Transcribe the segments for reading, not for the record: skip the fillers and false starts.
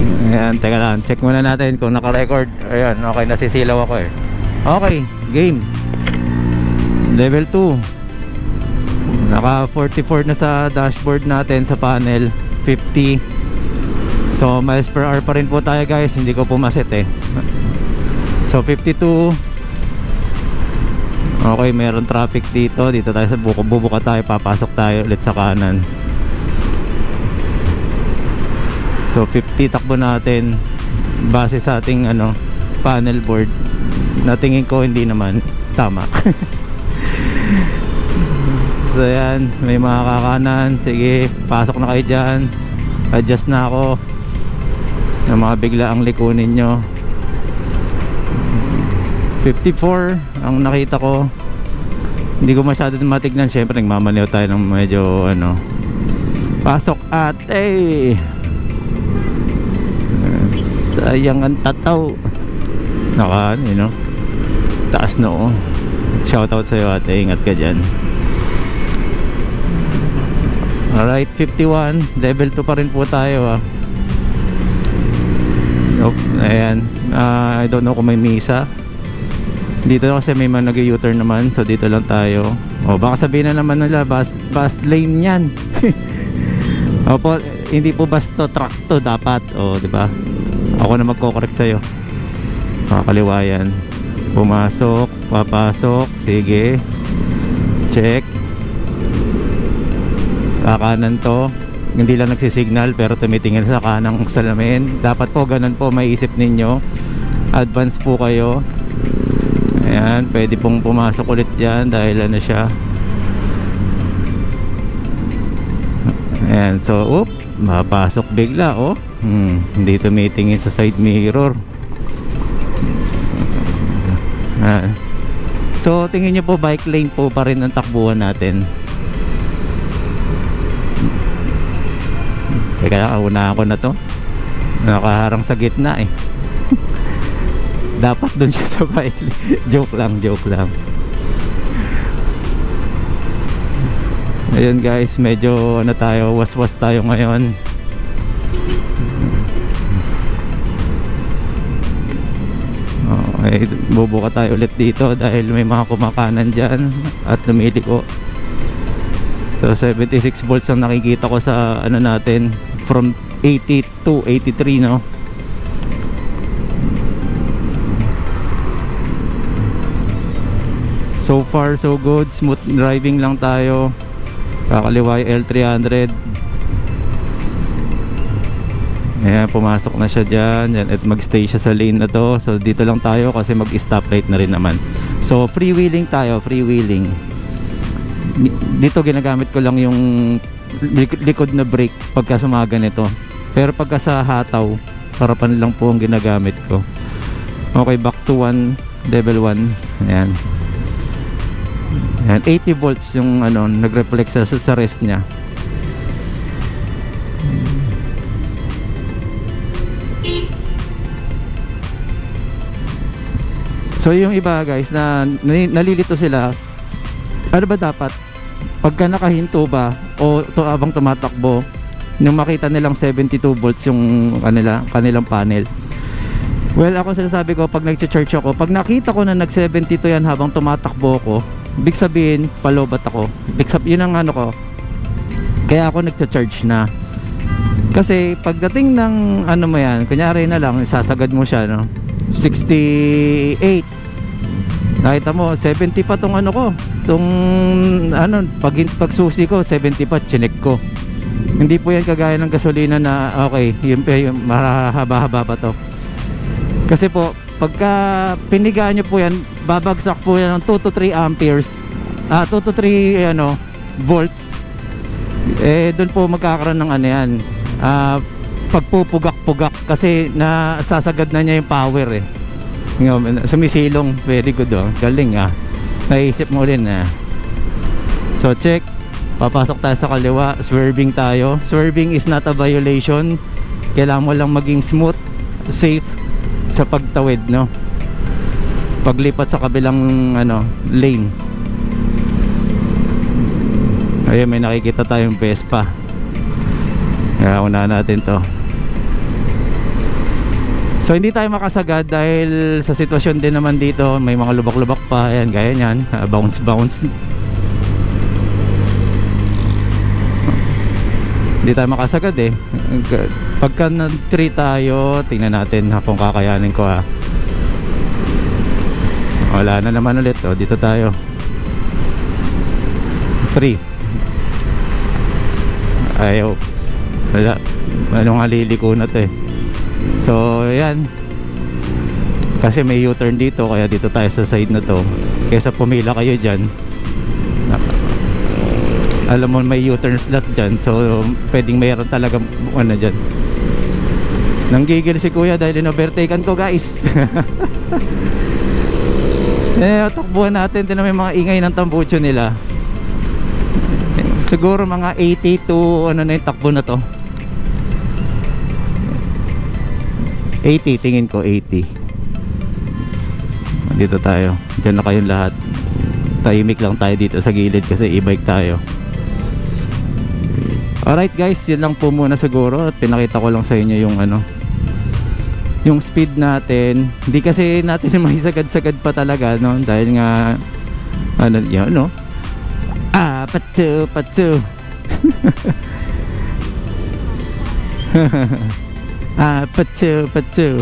Ayan, teka lang, check muna natin kung naka-record. Ayan, okay, nasisilaw ako eh. Okay, game. Level 2. Naka 44 na sa dashboard natin, sa panel 50. So miles per hour pa rin po tayo guys, hindi ko pumaset eh. So 52. Okay, meron traffic dito. Dito tayo sa bubuka tayo, papasok tayo ulit sa kanan. So 50 takbo natin base sa ating panel board. Natingin ko hindi naman tama. So yan, may mga kakanan. Sige, pasok na kayo dyan. Adjust na ako ng mga bigla ang likunin nyo. 54 ang nakita ko. Hindi ko masyado matignan. Siyempre nagmamaniw tayo ng medyo pasok at sayang ang tataw. Naka taas no. Shoutout sa'yo ate, ingat ka dyan. Alright, 51. Level 2 pa rin po tayo Nope, ayan. I don't know kung may misa dito kasi may mga nag-u-turn naman. So dito lang tayo. Baka sabihin na naman nila bus lane yan. Opo, hindi po bus to, truck to dapat. Diba? Ako na magko-correct sa'yo. Kakaliwa yan. Pumasok, papasok. Sige. Check. Kakanan to. Hindi lang nagsisignal pero tumitingin sa kanang salamin. Dapat po ganun po maiisip ninyo. Advance po kayo. Ayan, pwede pong pumasok ulit dyan dahil siya. Ayan, so mapasok bigla hindi tumitingin sa side mirror. So tingin nyo po bike lane po pa rin ang takbuhan natin. Kaya unahan ko na to. Nakaharang sa gitna eh. Dapat dun siya sa bike lane. Joke lang. Ayun guys, medyo tayo, waswas tayo ngayon. Okay, bubuka tayo ulit dito dahil may mga kumakanan dyan at lumiliko. So 76 volts ang nakikita ko sa natin from 80 to 83 no. So far so good, smooth driving lang tayo. Kakaliwa yung L300. Ayan, pumasok na siya dyan at magstay siya sa lane na to. So dito lang tayo kasi mag-stoplight na rin naman. So freewheeling tayo, freewheeling. Dito ginagamit ko lang yung likod na brake pagka sa mga ganito. Pero pagka sa hataw, harapan lang po ang ginagamit ko. Okay, back to 1, level 1. Ayan. Ayan, 80 volts yung nag-reflect sa rest niya. So yung iba guys na nalilito sila, ano ba dapat pagka nakahinto ba o abang tumatakbo nung makita nilang 72 volts yung kanilang panel? Well, ako sinasabi ko pag nag-charge ako, pag nakita ko na nag-72 yan habang tumatakbo ko, big sabihin palobat ako. Yun ang ko, kaya ako nag-charge na. Kasi pagdating ng mo yan, kunyari na lang isasagad mo siya 68, nakita mo 70 pa tong tong pagsusi ko 70 pa, chinek ko. Hindi po yan kagaya ng gasolina na okay, yung mahaba-haba pa to. Kasi po pagka pinigaan nyo po yan, babagsak po yan ng 2 to 3 amperes 2 to 3 volts. Doon po magkakaroon ng yan, pagpupugak-pugak kasi nasasagad na niya yung power sumisilong. Very good galing naisip mo rin So check, papasok tayo sa kaliwa, swerving tayo. Swerving is not a violation. Kailangan mo lang maging smooth, safe sa pagtawid paglipat sa kabilang lane. Ayun, may nakikita tayong Vespa. Kaya unahan natin to. So hindi tayo makasagad dahil sa sitwasyon din naman dito, may mga lubak-lubak pa. Ayan, gaya nyan, bounce. Hindi tayo makasagad eh. Pagka nag-3 tayo, tingnan natin kung kakayanin ko ha. Wala na naman ulit. O, dito tayo. 3. Ayaw. Wala. Anong haliliko na to eh. So ayan, kasi may U-turn dito, kaya dito tayo sa side na to. Kesa pumila kayo dyan, alam mo may U-turn slot dyan, so pwedeng mayroon talaga ano dyan. Nanggigil si kuya dahil in-overtaken ko guys. Takbuhan natin. Ito na may mga ingay ng tambucho nila. Siguro mga 80 to ano na yung takbo na to. 80, tingin ko 80. Dito tayo. Diyan na kayong lahat. Tahimik lang tayo dito sa gilid kasi e-bike tayo. Alright guys, yun lang po muna siguro. At pinakita ko lang sa inyo yung ano, yung speed natin. Hindi kasi natin may sagad-sagad pa talaga, no? Dahil nga ano, yun, no? Patu. Patu.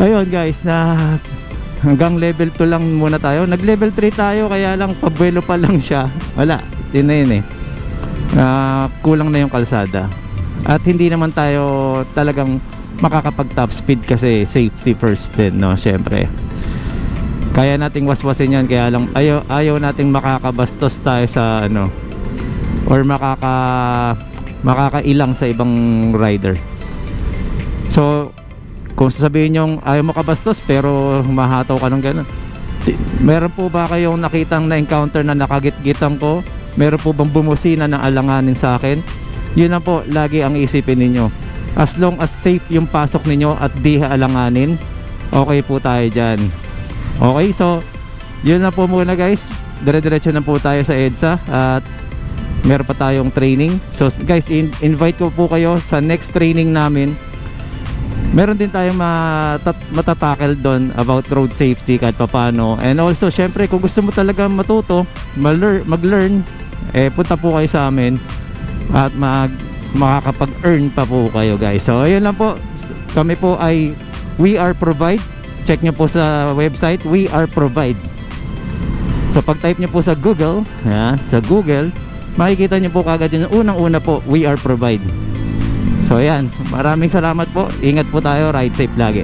Ayun guys, na hanggang level 2 lang muna tayo. Nag level 3 tayo, kaya lang pabuelo pa lang siya. Wala, yun na yun eh. Kulang na yung kalsada. At hindi naman tayo talagang makakapag top speed kasi safety first din, no? Syempre kaya nating waswasin yan, kaya lang ayaw nating makakabastos tayo sa ano, or makakailang sa ibang rider. So kung sasabihin nyo ayaw mo kabastos pero humahataw ka ng ganun, meron po ba kayong nakitang na encounter na nakagit-gitan ko? Meron po bang bumusina na alanganin sa akin? Yun na po lagi ang isipin ninyo. As long as safe yung pasok ninyo at di alanganin, okay po tayo dyan. Okay, so yun na po muna guys. Dire-diretso na po tayo sa EDSA at meron pa tayong training. So guys, invite ko po kayo sa next training namin. Meron din tayong matatackle doon about road safety kahit paano. And also syempre kung gusto mo talaga matuto, mag-learn, punta po kayo sa amin at makakapag-earn pa po kayo guys. So ayun lang po. Kami po ay We Are Provide. Check nyo po sa website We Are Provide. So pag type nyo po sa Google, sa Google, makikita nyo po kagad yun. Unang-una po, We Are Provide. So ayan, maraming salamat po. Ingat po tayo, ride safe lagi.